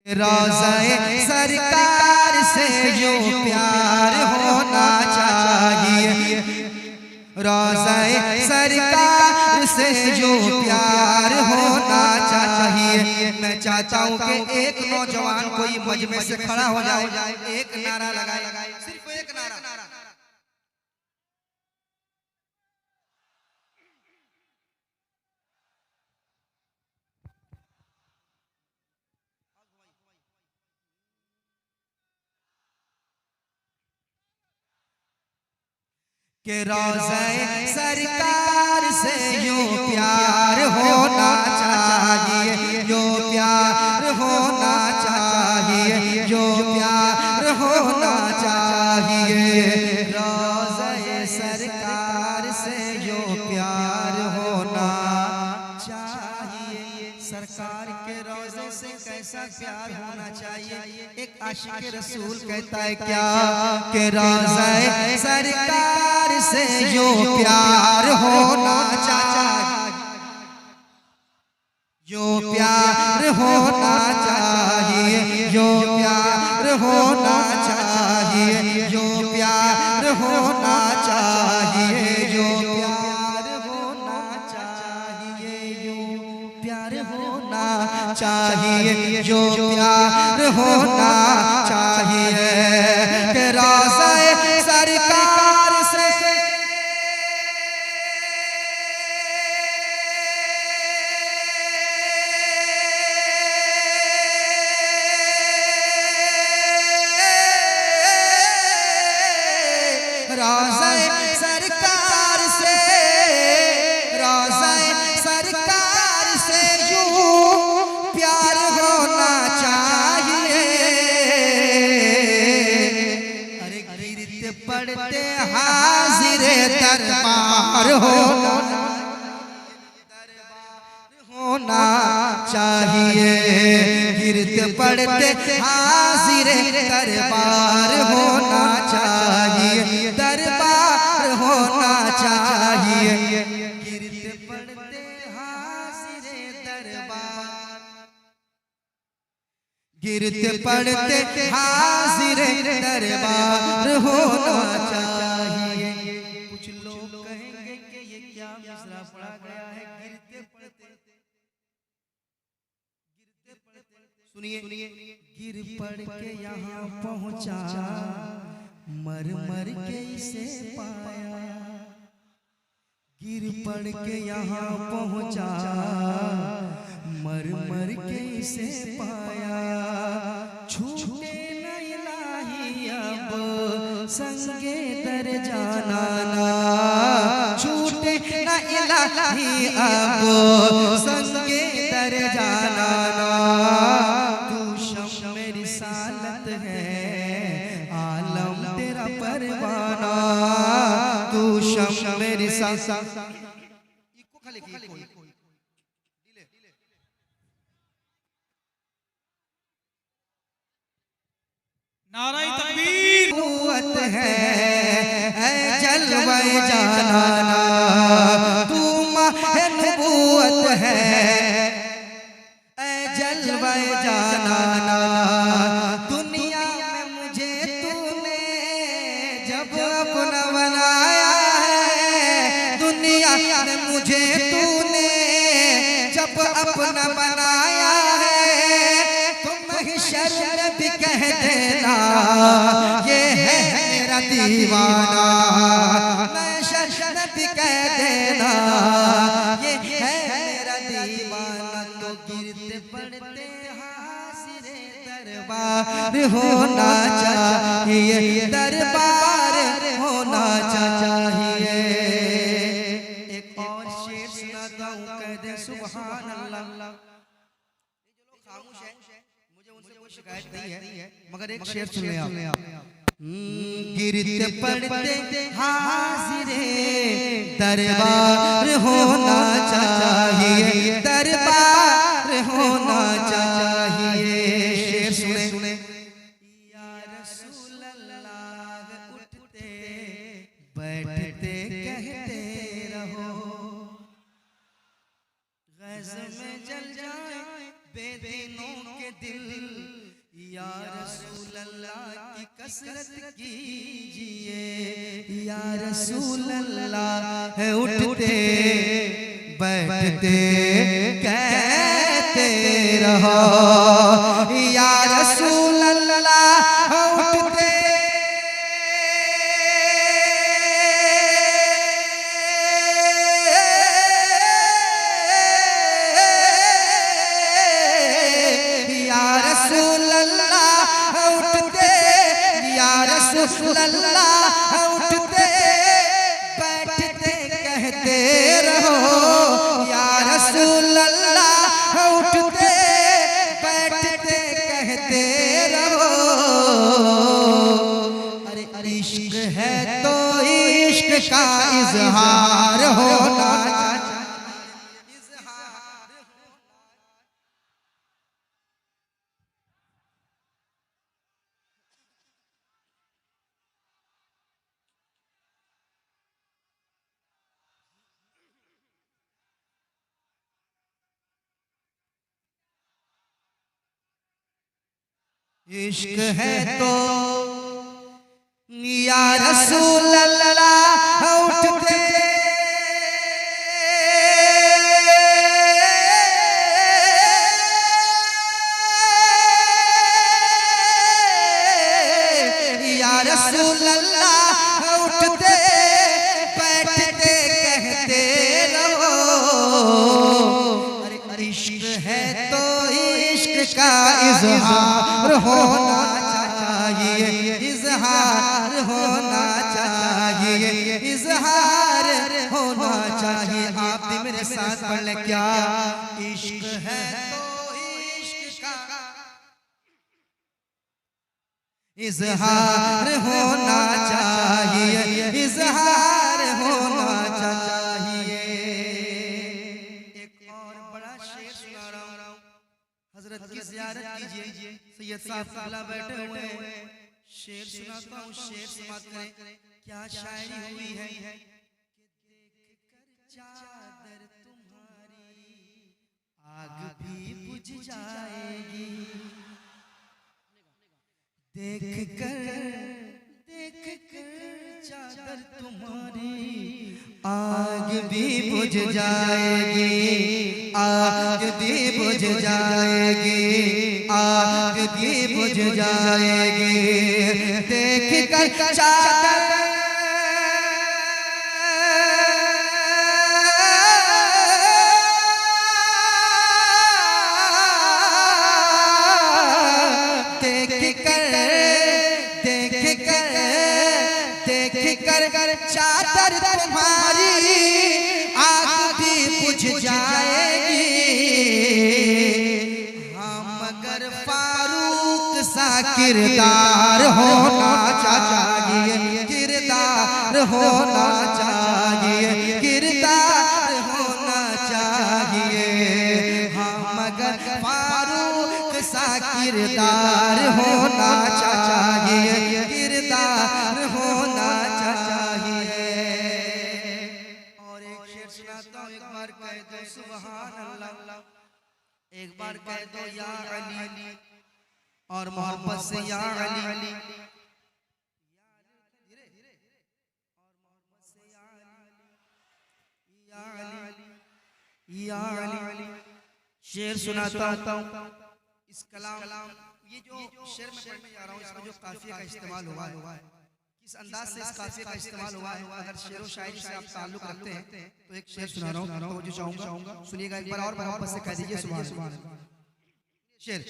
रोज़े सरकार से जो प्यार होना चाहिए, रोज़े सरकार से जो प्यार होना चाहिए। मैं चाहता हूँ कि एक नौजवान कोई मजमे से खड़ा हो जाए, एक नारा लगाए, सिर्फ एक नारा। कि रोज़े सरकार से जो प्यार होना चाहिए, जो प्यार होना चाहिए, जो प्यार होना चाहिए। रोज़े सरकार से जो प्यार होना चाहिए। सरकार के रोज़े से कैसा प्यार होना चाहिए? एक आशिक रसूल कहता है क्या कि रोज़े सरकार से जो प्यार होना चाहिए, जो प्यार होना चाहिए, जो प्यार होना चाहिए, जो प्यार होना चाहिए, जो प्यार होना चाहिए, जो प्यार होना चाहिए, जो प्यार होना चाहिए। कि रोज़े सरकार से रोज़े सरकार से, रोज़े सरकार से यूं प्यार होना चाहिए। अरे गिरते पड़ते हाजिरे दरबार होना चाहिए, गिरते पड़ते हाजिरे दरबार होना चाहिए, दरबार होना चाहिए। गिरते पड़ते हाजिरे दरबार, गिरते पड़ते हाजिरे दरबार होना चाहिए। कुछ लोग कहेंगे कि ये क्या मिसरा पढ़ा गया है? गिरते पड़ते, सुनिए, गिर पड़ के यहाँ पहुँचा, मर मर के इसे पाया। गिर पड़ के यहाँ पहुँचा, मर मर के इसे पाया। छूटे न इलाही अब संगे दर जाना, छूटे न इलाही अब संगे दर जाना। रिसालत है आलम तेरा परवाना, तू शम मेरी नाराए तकबीर। कुव्वत है जलवे जाना, तू माहे नबूवत है जलवे जाना। दुनिया में मुझे तूने जब अपना बनाया है, दुनिया में मुझे तूने जब अपना बनाया है, तुम महशर में भी कह देना ये है मेरा दीवाना। महशर में भी कह देना ये है मेरा दीवाना। तो गिरते पड़ते हाजिरे दरबार होना चाहिए, दरबार होना चाहिए। एक और शेर सुनाता हूँ, कह दे सुभान अल्लाह। खामोश है, मुझे उनसे कोई शिकायत नहीं है, मगर एक शेर सुन ले आप। गिरते पड़ते हाजिरे दरबार होना चाहिए, दरबार होना चाहिए। शेर सुने, या रसूल अल्लाह उठते बैठते कहते रहो, गज़ में जल जाए बेदीनों के दिल, या रसूल अल्लाह की कसरत कीजिए, या रसूल अल्लाह है उठते बैठते कहते रहो, या रसूल अल्लाह उठते अल्लाह उठते बैठते कहते रहो, या रसूल अल्लाह उठते बैठते कहते रहो। अरे इश्क है तो इश्क का इजहार होना चाहिए। इश्क है तो या रसूल अल्लाह उठते या रसूल अल्लाह उठते बैठते कहते रहो। अरे इश्क है तो इश्क का इजहार होना चाहिए, इजहार होना चाहिए, इजहार होना चाहिए। आप भी मेरे साथ पढ़ लें, क्या इश्क है तो इश्क का इजहार होना चाहिए, इजहार होना चाहिए। एक और बड़ा शेर सुना रहा हूं, हजरत की ज़ियारत कीजिए, सैयद साहब काला बैठे हुए हैं। शेर सुनाता हूँ, शेर समाप्त करें। क्या शायरी हुई है कि देख कर चादर तुम्हारी आग भी बुझ जाएगी, देख कर चादर तुम्हारी आग भी बुझ जाएगी, आग भी बुझ जाएगी, आग भी बुझ जाएगी। देख कर चादर चादर तुम्हारी आग भी बुझ जाएगी। हम मगर फारूक सा किरदार होना चाहिए, किरदार होना चाहिए, किरदार होना चाहिए। हम मगर फारूक सा किरदार होना चाहिए, किरदार होना चाहिए। और एक शेर सुनाता हूँ, एक बार कह दो सुभान अल्लाह, एक बार कह दो या अली, और मोहब्बत से या अली, या अली। शेर सुनाता हूँ, इस कलाम ये जो शेर में पढ़ने जा रहा हूँ, इसमें जो काफिये का इस्तेमाल हुआ है, किस अंदाज से इस काफिये का इस्तेमाल हुआ है। अगर शेर व शायरी से आप ताल्लुक रखते हैं तो एक शेर सुना रहा हूँ, तो जो चाहूंगा सुनिएगा एक बार और मोहब्बत से कह दीजिए सुभान अल्लाह। शेर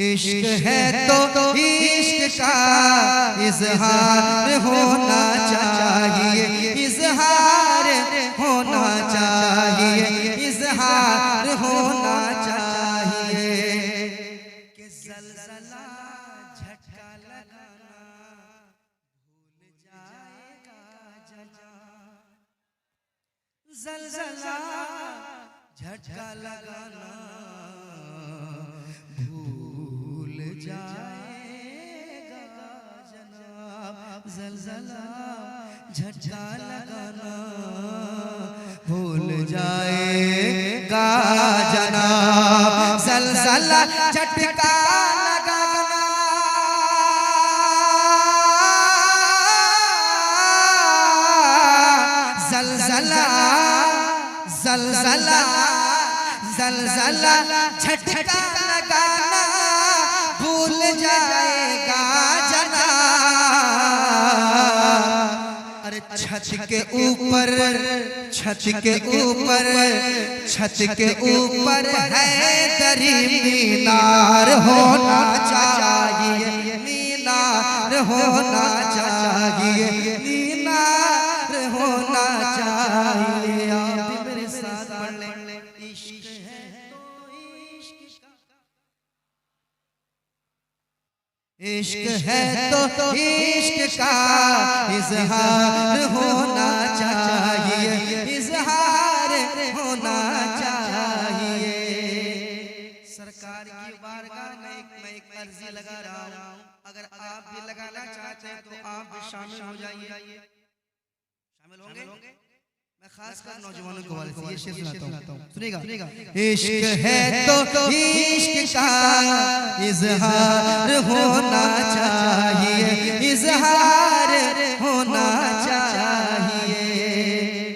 इश्क है तो इश्क का इजहार होना चाहिए, इजहार होना चाहिए, इजहार होना चाहिए। कि ज़लज़ला झटका लगाना भूल जाएगा जना, ज़लज़ला झटका लगाना भूल जाएगा जनाब, ज़लज़ला झटका लगाना भूल जाएगा जनाब, ज़लज़ला झटका लगाना जलजला जलजला जलजला झटका लगाना भूल जाएगा जना। अरे छत के ऊपर छत के ऊपर छत के ऊपर है दरी मीनार होना चाहिए, मीनार होना चाहिए, मीनार होना चाहिए। आप भी मेरे साथ पढ़ लें। इश्क है तो इश्क का, इश्क है तो इश्क का इजहार होना चाहिए, इजहार होना चाहिए। सरकार की बारगाह में मैं एक अर्जी लगा रहा हूँ, अगर आप भी लगाना चाहते हैं तो आप भी शामिल हो जाइए। शामिल होंगे? मैं खासकर नौजवानों को वाले से ये शेर सुनाता हूँ, सुनिएगा। इश्क है तो इश्क का इजहार होना चाहिए, इजहार होना चाहिए।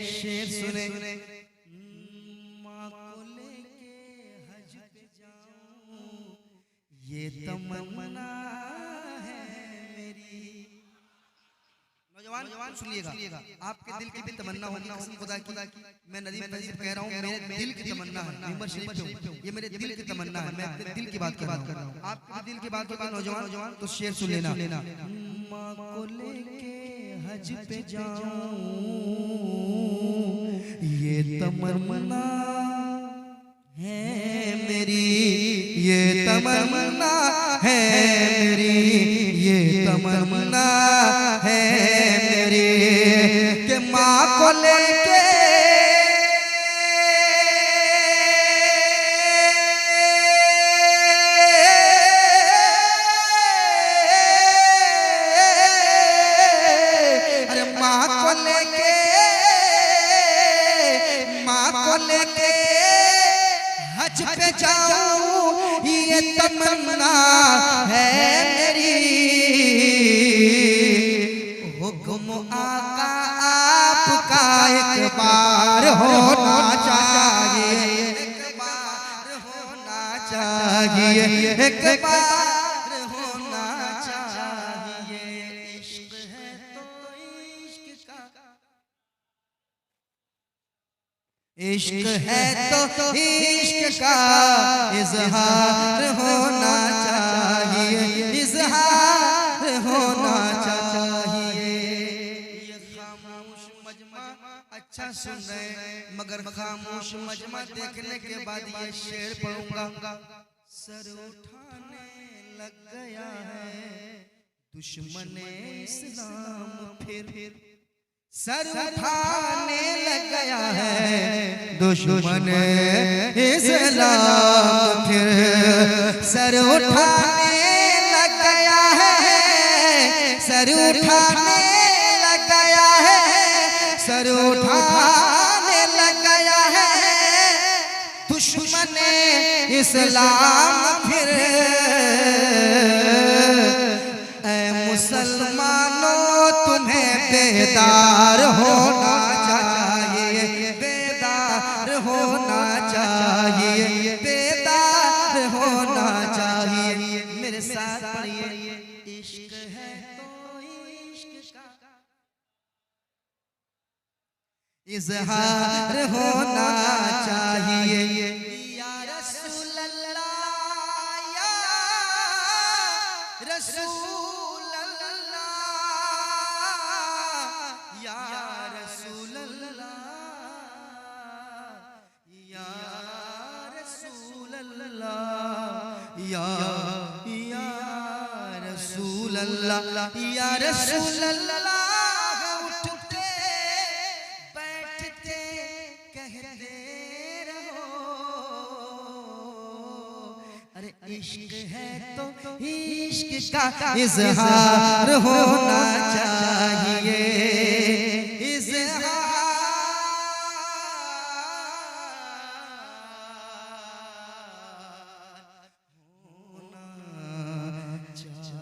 शेर सुने। माँ को लेके हज पे जाऊं ये तमन्ना है मेरी। नौजवान सुनिएगा, आपके दिल की भी तमन्ना होगी कसम खुदा की। मैं नदीम तजीब कह रहा हूँ, मेरे दिल की तमन्ना है, मिंबर शरीफ पे हूँ, ये मेरे दिल की तमन्ना है, मैं अपने दिल की बात कर रहा हूँ। आपके दिल की बात होगी नौजवान, तो शेर सुन लेना। माँ को लेके हज पे जाऊं ये तमन्ना है मेरी, ये तमन्ना है मेरी, ये तमन्ना है मेरी कि माँ को लेके हज पे जाऊं ये तमन्ना है मेरी। हुक्म आका आपका एक बार होना चाहिए, एक बार होना चाहिए, एक बार होना चाहिए। इश्क है तो इश्क का, इश्क है तो इश्क का इजहार होना चाहिए, इजहार होना चाहिए। ये खामोश मजमा अच्छा सुन रहे मगर खामोश मजमा देखने के बाद ये शेर पढ़ूंगा। सर उठाने लग गया है दुश्मने इस्लाम फिर, सर उठाने लग गया है दुश्मन इस्लाम फिर, सर उठाने लग गया है, सर उठाने लग गया है, सर उठाने लग गया है दुश्मन इस्लाम फिर। ऐ मुसलमानों तुम्हें बेदार होना चाहिए, बेदार होना चाहिए, बेदार होना चाहिए। मेरे साथ पढ़िए। इश्क है तो इश्क का इजहार होना चाहिए। या रसूल अल्लाह, या रसूल अल्लाह, या रसूल अल्लाह, या रसूल अल्लाह, या रसूल अल्लाह, या रसूल अल्लाह। उठते बैठते कहते रहो, अरे इश्क है तो इश्क का इजहार होना चाहिए, इजहार होना चाहिए।